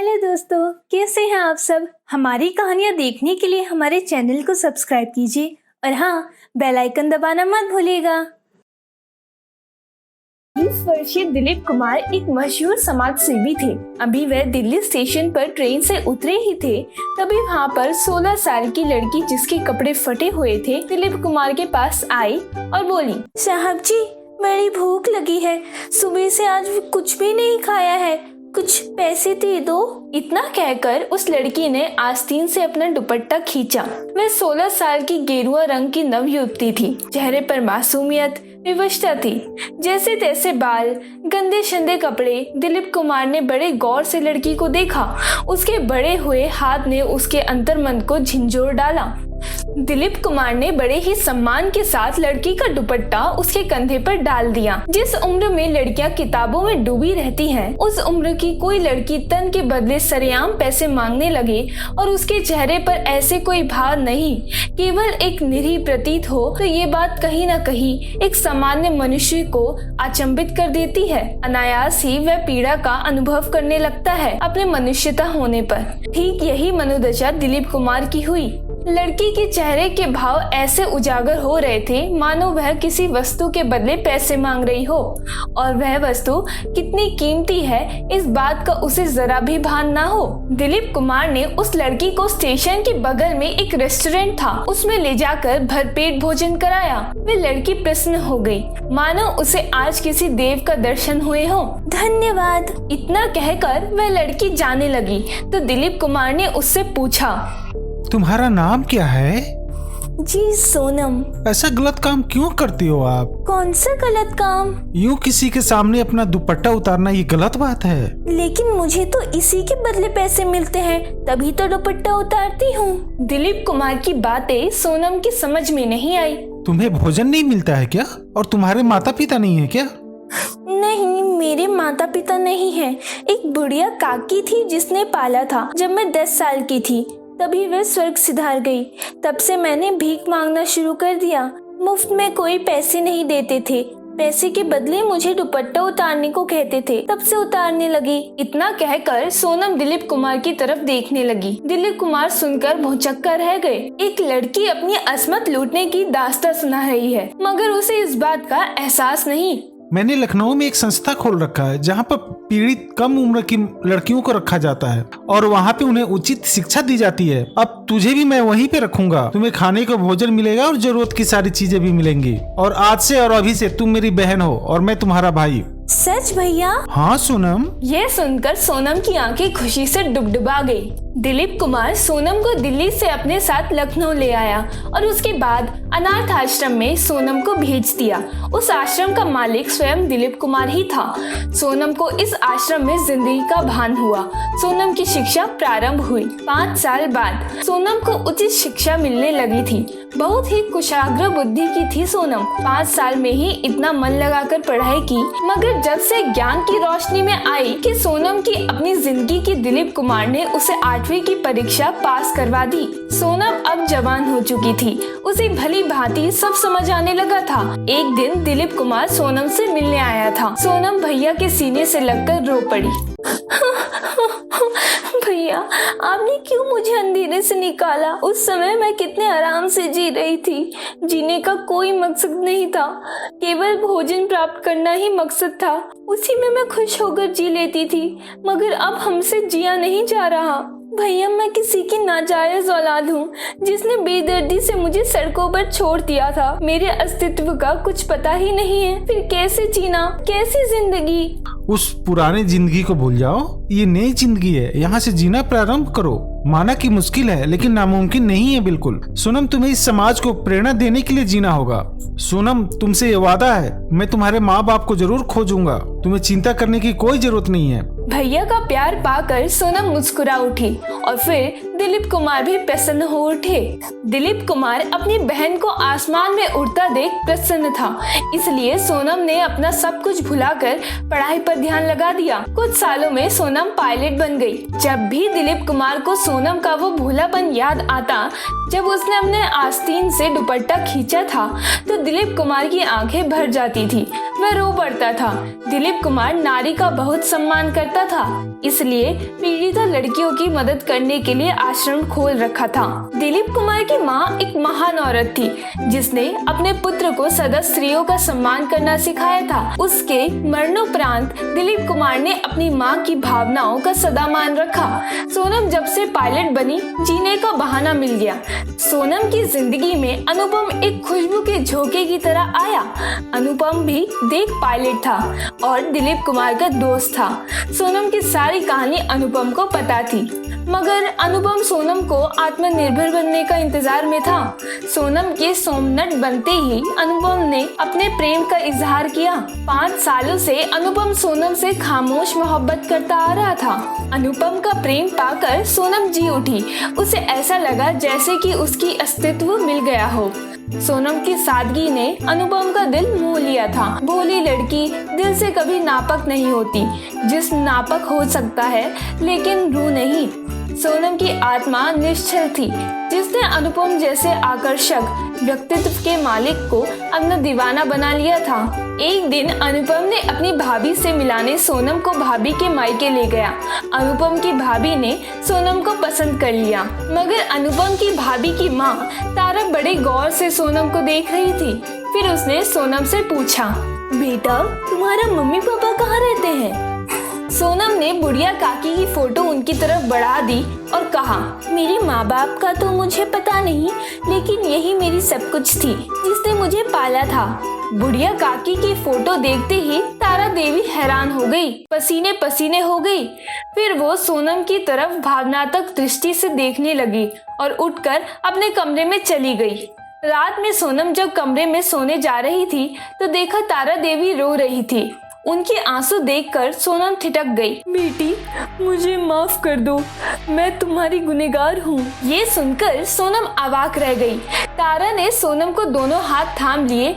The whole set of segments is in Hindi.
हेलो दोस्तों, कैसे हैं आप सब। हमारी कहानियाँ देखने के लिए हमारे चैनल को सब्सक्राइब कीजिए और हाँ, बेल आइकन दबाना मत भूलिएगा। 20 वर्षीय दिलीप कुमार एक मशहूर समाज सेवी थे। अभी वह दिल्ली स्टेशन पर ट्रेन से उतरे ही थे, तभी वहाँ पर 16 साल की लड़की जिसके कपड़े फटे हुए थे दिलीप कुमार के पास आई और बोली, साहब जी बड़ी भूख लगी है, सुबह से आज कुछ भी नहीं खाया है, कुछ पैसे दे दो। इतना कहकर उस लड़की ने आस्तीन से अपना दुपट्टा खींचा। वह 16 साल की गेरुआ रंग की नवयुवती थी। चेहरे पर मासूमियत, विवशता थी। जैसे तैसे बाल, गंदे शंदे कपड़े। दिलीप कुमार ने बड़े गौर से लड़की को देखा। उसके बड़े हुए हाथ ने उसके अंतर्मन को झिंझोर डाला। दिलीप कुमार ने बड़े ही सम्मान के साथ लड़की का दुपट्टा उसके कंधे पर डाल दिया। जिस उम्र में लड़कियां किताबों में डूबी रहती हैं, उस उम्र की कोई लड़की तन के बदले सरेआम पैसे मांगने लगे और उसके चेहरे पर ऐसे कोई भाव नहीं, केवल एक निरीह प्रतीत हो, तो ये बात कहीं न कहीं एक सामान्य मनुष्य को अचंभित कर देती है। अनायास ही वह पीड़ा का अनुभव करने लगता है अपने मनुष्यता होने पर। ठीक यही मनोदशा दिलीप कुमार की हुई। लड़की के चेहरे के भाव ऐसे उजागर हो रहे थे मानो वह किसी वस्तु के बदले पैसे मांग रही हो, और वह वस्तु कितनी कीमती है इस बात का उसे जरा भी भान ना हो। दिलीप कुमार ने उस लड़की को स्टेशन के बगल में एक रेस्टोरेंट था, उसमें ले जाकर भरपेट भोजन कराया। वह लड़की प्रसन्न हो गई, मानो उसे आज किसी देव का दर्शन हुए हो। धन्यवाद, इतना कहकर वह लड़की जाने लगी तो दिलीप कुमार ने उससे पूछा, तुम्हारा नाम क्या है? जी सोनम। ऐसा गलत काम क्यों करती हो आप? कौन सा गलत काम? यूं किसी के सामने अपना दुपट्टा उतारना ये गलत बात है। लेकिन मुझे तो इसी के बदले पैसे मिलते हैं, तभी तो दुपट्टा उतारती हूँ। दिलीप कुमार की बातें सोनम की समझ में नहीं आई। तुम्हें भोजन नहीं मिलता है क्या? और तुम्हारे माता पिता नहीं है क्या? नहीं, मेरे माता पिता नहीं है। एक बुढ़िया काकी थी जिसने पाला था। जब मैं 10 साल की थी तभी वह स्वर्ग सिधार गई। तब से मैंने भीख मांगना शुरू कर दिया। मुफ्त में कोई पैसे नहीं देते थे, पैसे के बदले मुझे दुपट्टा उतारने को कहते थे, तब से उतारने लगी। इतना कहकर सोनम दिलीप कुमार की तरफ देखने लगी। दिलीप कुमार सुनकर भौचक्का रह गए। एक लड़की अपनी अस्मत लूटने की दास्तां सुना रही है, मगर उसे इस बात का एहसास नहीं। मैंने लखनऊ में एक संस्था खोल रखा है जहाँ पर पीड़ित कम उम्र की लड़कियों को रखा जाता है और वहाँ पे उन्हें उचित शिक्षा दी जाती है। अब तुझे भी मैं वहीं पे रखूंगा। तुम्हें खाने को भोजन मिलेगा और जरूरत की सारी चीजें भी मिलेंगी। और आज से और अभी से तुम मेरी बहन हो और मैं तुम्हारा भाई। सच भैया? हाँ सोनम। ये सुनकर सोनम की आंखें खुशी से डुबडुबा गई। दिलीप कुमार सोनम को दिल्ली से अपने साथ लखनऊ ले आया और उसके बाद अनाथ आश्रम में सोनम को भेज दिया। उस आश्रम का मालिक स्वयं दिलीप कुमार ही था। सोनम को इस आश्रम में जिंदगी का भान हुआ। सोनम की शिक्षा प्रारंभ हुई। 5 साल बाद सोनम को उचित शिक्षा मिलने लगी थी। बहुत ही कुशाग्र बुद्धि की थी सोनम। 5 साल में ही इतना मन लगाकर पढ़ाई की, मगर जब से ज्ञान की रोशनी में आई कि सोनम की अपनी जिंदगी की, दिलीप कुमार ने उसे 8वीं की परीक्षा पास करवा दी। सोनम अब जवान हो चुकी थी। उसे भली भांति सब समझ आने लगा था। एक दिन दिलीप कुमार सोनम से मिलने आया था। सोनम भैया के सीने से लगकर रो पड़ी। भैया, आपने क्यों मुझे अंधेरे से निकाला? उस समय मैं कितने आराम से जी रही थी। जीने का कोई मकसद नहीं था, केवल भोजन प्राप्त करना ही मकसद था। उसी में मैं खुश होकर जी लेती थी, मगर अब हमसे जिया नहीं जा रहा। भैया, मैं किसी की नाजायज औलाद हूँ जिसने बेदर्दी से मुझे सड़कों पर छोड़ दिया था। मेरे अस्तित्व का कुछ पता ही नहीं है। फिर कैसे जीना, कैसी जिंदगी? उस पुराने जिंदगी को भूल जाओ, ये नई जिंदगी है। यहाँ से जीना प्रारंभ करो। माना कि मुश्किल है लेकिन नामुमकिन नहीं है बिल्कुल। सोनम, तुम्हें इस समाज को प्रेरणा देने के लिए जीना होगा। सोनम, तुमसे ये वादा है, मैं तुम्हारे माँ बाप को जरूर खोजूंगा। तुम्हें चिंता करने की कोई जरूरत नहीं है। भैया का प्यार पाकर सोनम मुस्कुरा उठी और फिर दिलीप कुमार भी प्रसन्न हो उठे। दिलीप कुमार अपनी बहन को आसमान में उड़ता देख प्रसन्न था, इसलिए सोनम ने अपना सब कुछ भुलाकर पढ़ाई पर ध्यान लगा दिया। कुछ सालों में सोनम पायलट बन गई। जब भी दिलीप कुमार को सोनम का वो भूलापन याद आता जब उसने अपने आस्तीन से दुपट्टा खींचा था, तो दिलीप कुमार की आंखें भर जाती थी। वह रो पड़ता था। दिलीप कुमार नारी का बहुत सम्मान करता था, इसलिए पीड़ित लड़कियों की मदद करने के लिए आश्रम खोल रखा था। दिलीप कुमार की माँ एक महान औरत थी, जिसने अपने पुत्र को सदा स्त्रियों का सम्मान करना सिखाया था। उसके मरणोपरांत दिलीप कुमार ने अपनी माँ की भावनाओं का सदा मान रखा। सोनम जब से पायलट बनी, जीने का बहाना मिल गया। सोनम की जिंदगी में अनुपम एक खुशबू के झोंके की तरह आया। अनुपम भी देख पायलट था और दिलीप कुमार का दोस्त था। सोनम की सारी कहानी अनुपम को पता थी, मगर अनुपम सोनम को आत्मनिर्भर बनने का इंतजार में था। सोनम के सोमनट बनते ही अनुपम ने अपने प्रेम का इजहार किया। 5 सालों से अनुपम सोनम से खामोश मोहब्बत करता आ रहा था। अनुपम का प्रेम पाकर सोनम जी उठी। उसे ऐसा लगा जैसे कि उसकी अस्तित्व मिल गया हो। सोनम की सादगी ने अनुपम का दिल मोह लिया था। भोली लड़की दिल से कभी नापक नहीं होती। जिस्म नापक हो सकता है, लेकिन रूह नहीं। सोनम की आत्मा निश्चल थी, जिसने अनुपम जैसे आकर्षक व्यक्तित्व के मालिक को अपना दीवाना बना लिया था। एक दिन अनुपम ने अपनी भाभी से मिलाने सोनम को भाभी के मायके ले गया। अनुपम की भाभी ने सोनम को पसंद कर लिया, मगर अनुपम की भाभी की माँ तारा बड़े गौर से सोनम को देख रही थी। फिर उसने सोनम से पूछा, बेटा तुम्हारा मम्मी पापा कहाँ रहते हैं? सोनम ने बुढ़िया काकी की फोटो उनकी तरफ बढ़ा दी और कहा, मेरे माँ बाप का तो मुझे पता नहीं, लेकिन यही मेरी सब कुछ थी, जिसने मुझे पाला था। बुढ़िया काकी की फोटो देखते ही तारा देवी हैरान हो गई, पसीने पसीने हो गई। फिर वो सोनम की तरफ भावनात्मक दृष्टि से देखने लगी और उठकर अपने कमरे में चली गई। रात में सोनम जब कमरे में सोने जा रही थी, तो देखा तारा देवी रो रही थी। उनके आंसू देखकर सोनम ठिठक गई। बेटी मुझे माफ कर दो, मैं तुम्हारी गुनहगार हूँ। ये सुनकर सोनम अवाक रह गई। तारा ने सोनम को दोनों हाथ थाम लिए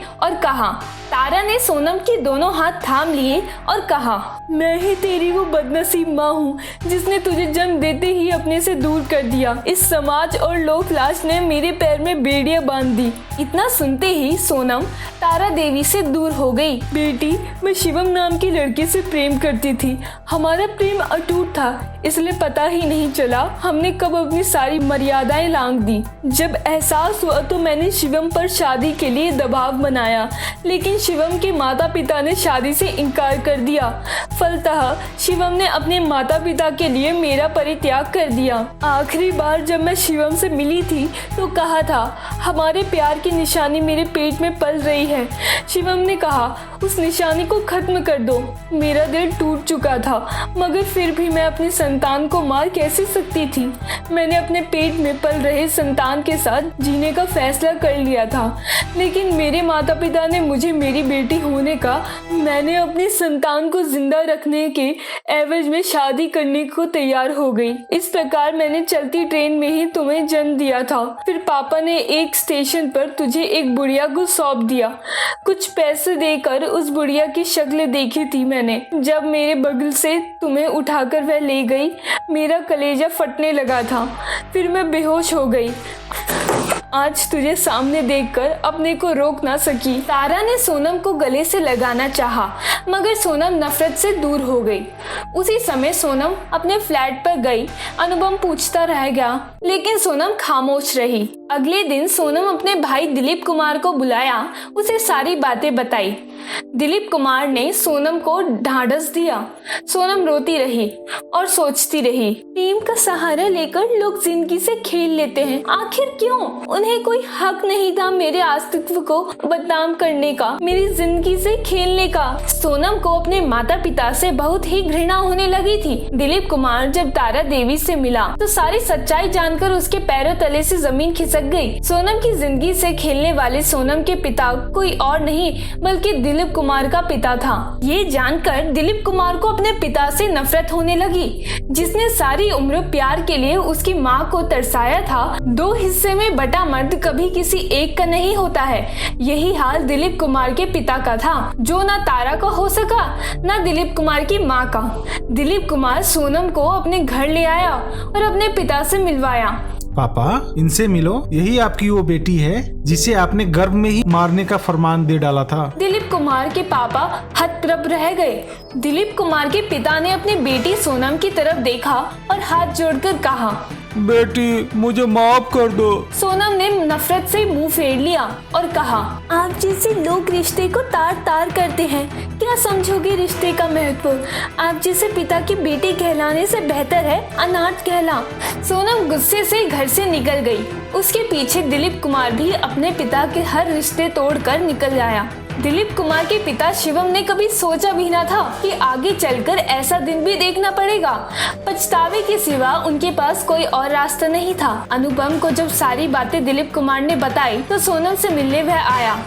और कहा, मैं ही तेरी वो बदनसीब माँ हूँ जिसने तुझे जन्म देते ही अपने से दूर कर दिया। इस समाज और लोक लाज ने मेरे पैर में बेड़ियां बांध दी। इतना सुनते ही सोनम तारा देवी से दूर हो गई। बेटी मैं शिवम नाम की लड़की से प्रेम करती थी। हमारा प्रेम अटूट था, इसलिए पता ही नहीं चला हमने कब अपनी सारी मर्यादाएं लांघ दी। जब एहसास हुआ तो मैंने शिवम पर शादी के लिए दबाव बनाया, लेकिन शिवम के माता पिता ने शादी से इनकार कर दिया। फलतः शिवम ने अपने माता पिता के लिए मेरा परित्याग कर दिया। आखिरी बार जब मैं शिवम से मिली थी तो कहा था, हमारे प्यार की निशानी मेरे पेट में पल रही है। शिवम ने कहा, उस निशानी को खत्म कर दो। मेरा दिल टूट चुका था, मगर फिर भी मैं अपनी संतान को मार कैसे सकती थी। मैंने अपने पेट में पल रहे संतान के साथ जीने का फैसला कर लिया था, लेकिन मेरे माता पिता ने मुझे मेरी बेटी होने का, मैंने अपनी संतान को जिंदा रखने के एवज में शादी करने को तैयार हो गई। इस प्रकार मैंने चलती ट्रेन में ही तुम्हें जन्म दिया था। फिर पापा ने एक स्टेशन पर तुझे एक बुढ़िया को सौंप दिया। कुछ पैसे देकर उस बुढ़िया की शक्ल देखी थी मैंने। जब मेरे बगल से तुम्हें उठाकर वह ले गई, मेरा कलेजा फटने लगा था। फिर मैं बेहोश हो गई। आज तुझे सामने देखकर अपने को रोक ना सकी। तारा ने सोनम को गले से लगाना चाहा, मगर सोनम नफरत से दूर हो गई। उसी समय सोनम अपने फ्लैट पर गई। अनुपम पूछता रह गया, लेकिन सोनम खामोश रही। अगले दिन सोनम अपने भाई दिलीप कुमार को बुलाया, उसे सारी बातें बताई। दिलीप कुमार ने सोनम को ढांढस दिया। सोनम रोती रही और सोचती रही, प्रेम का सहारा लेकर लोग जिंदगी से खेल लेते हैं, आखिर क्यों? उन्हें कोई हक नहीं था मेरे अस्तित्व को बदनाम करने का, मेरी जिंदगी से खेलने का। सोनम को अपने माता पिता से बहुत ही घृणा होने लगी थी। दिलीप कुमार जब तारा देवी से मिला तो सारी सच्चाई जानकर उसके पैरों तले से जमीन खिसक गई। सोनम की जिंदगी से खेलने वाले सोनम के पिता कोई और नहीं बल्कि दिलीप कुमार का पिता था। ये जानकर दिलीप कुमार को अपने पिता से नफरत होने लगी, जिसने सारी उम्र प्यार के लिए उसकी माँ को तरसाया था। दो हिस्से में बटा मर्द कभी किसी एक का नहीं होता है। यही हाल दिलीप कुमार के पिता का था, जो ना तारा का हो सका ना दिलीप कुमार की माँ का। दिलीप कुमार सोनम को अपने घर ले आया और अपने पिता से मिलवाया। पापा, इनसे मिलो, यही आपकी वो बेटी है जिसे आपने गर्भ में ही मारने का फरमान दे डाला था। दिलीप कुमार के पापा हतप्रभ रह गए। दिलीप कुमार के पिता ने अपनी बेटी सोनम की तरफ देखा और हाथ जोड़कर कहा, बेटी, मुझे माफ कर दो। सोनम ने नफरत से मुंह फेर लिया और कहा, आप जैसे लोग रिश्ते को तार तार करते हैं, क्या समझोगे रिश्ते का महत्व? आप जैसे पिता की बेटी कहलाने से बेहतर है अनाथ कहला। सोनम गुस्से से घर से निकल गई। उसके पीछे दिलीप कुमार भी अपने पिता के हर रिश्ते तोड़कर निकल आया। दिलीप कुमार के पिता शिवम ने कभी सोचा भी न था कि आगे चलकर ऐसा दिन भी देखना पड़ेगा। पछतावे के सिवा उनके पास कोई और रास्ता नहीं था। अनुपम को जब सारी बातें दिलीप कुमार ने बताई तो सोनम से मिलने वह आया।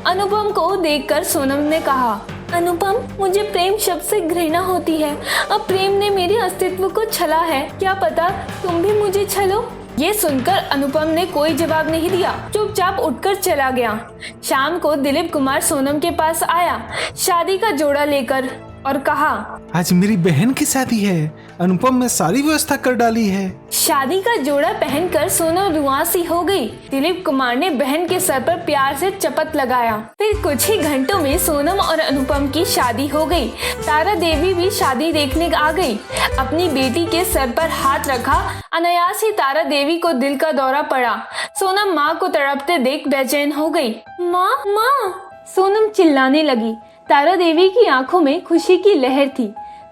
अनुपम को देखकर सोनम ने कहा, अनुपम, मुझे प्रेम शब्द से घृणा होती है। अब प्रेम ने मेरे अस्तित्व को छला है, क्या पता तुम भी मुझे छलो। ये सुनकर अनुपम ने कोई जवाब नहीं दिया, चुपचाप उठकर चला गया। शाम को दिलीप कुमार सोनम के पास आया शादी का जोड़ा लेकर और कहा, आज मेरी बहन की शादी है, अनुपम ने सारी व्यवस्था कर डाली है। शादी का जोड़ा पहनकर सोनम रुआसी हो गई। दिलीप कुमार ने बहन के सर पर प्यार से चपत लगाया। फिर कुछ ही घंटों में सोनम और अनुपम की शादी हो गई। तारा देवी भी शादी देखने आ गई। अपनी बेटी के सर पर हाथ रखा। अनायास ही तारा देवी को दिल का दौरा पड़ा। सोनम माँ को तड़पते देख बेचैन हो गई। माँ, माँ, सोनम चिल्लाने लगी। तारा देवी की आंखों में खुशी की लहर थी।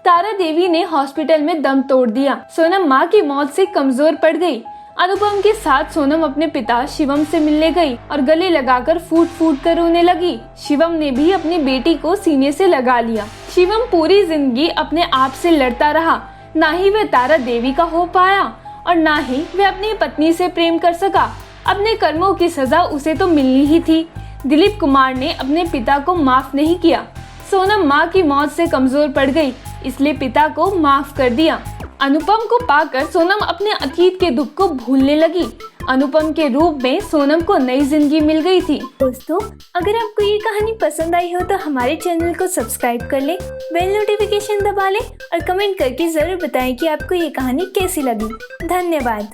तारा देवी ने हॉस्पिटल में दम तोड़ दिया। सोनम माँ की मौत से कमजोर पड़ गई। अनुपम के साथ सोनम अपने पिता शिवम से मिलने गई और गले लगाकर फूट फूट कर रोने लगी। शिवम ने भी अपनी बेटी को सीने से लगा लिया। शिवम पूरी जिंदगी अपने आप से लड़ता रहा। ना ही वह तारा देवी का हो पाया और ना ही वह अपनी पत्नी से प्रेम कर सका। अपने कर्मों की सजा उसे तो मिलनी ही थी। दिलीप कुमार ने अपने पिता को माफ नहीं किया। सोनम माँ की मौत से कमजोर पड़ गई, इसलिए पिता को माफ कर दिया। अनुपम को पाकर सोनम अपने अतीत के दुख को भूलने लगी। अनुपम के रूप में सोनम को नई जिंदगी मिल गई थी। दोस्तों, अगर आपको ये कहानी पसंद आई हो तो हमारे चैनल को सब्सक्राइब कर ले, बेल नोटिफिकेशन दबा ले और कमेंट करके जरूर बताएं कि आपको ये कहानी कैसी लगी। धन्यवाद।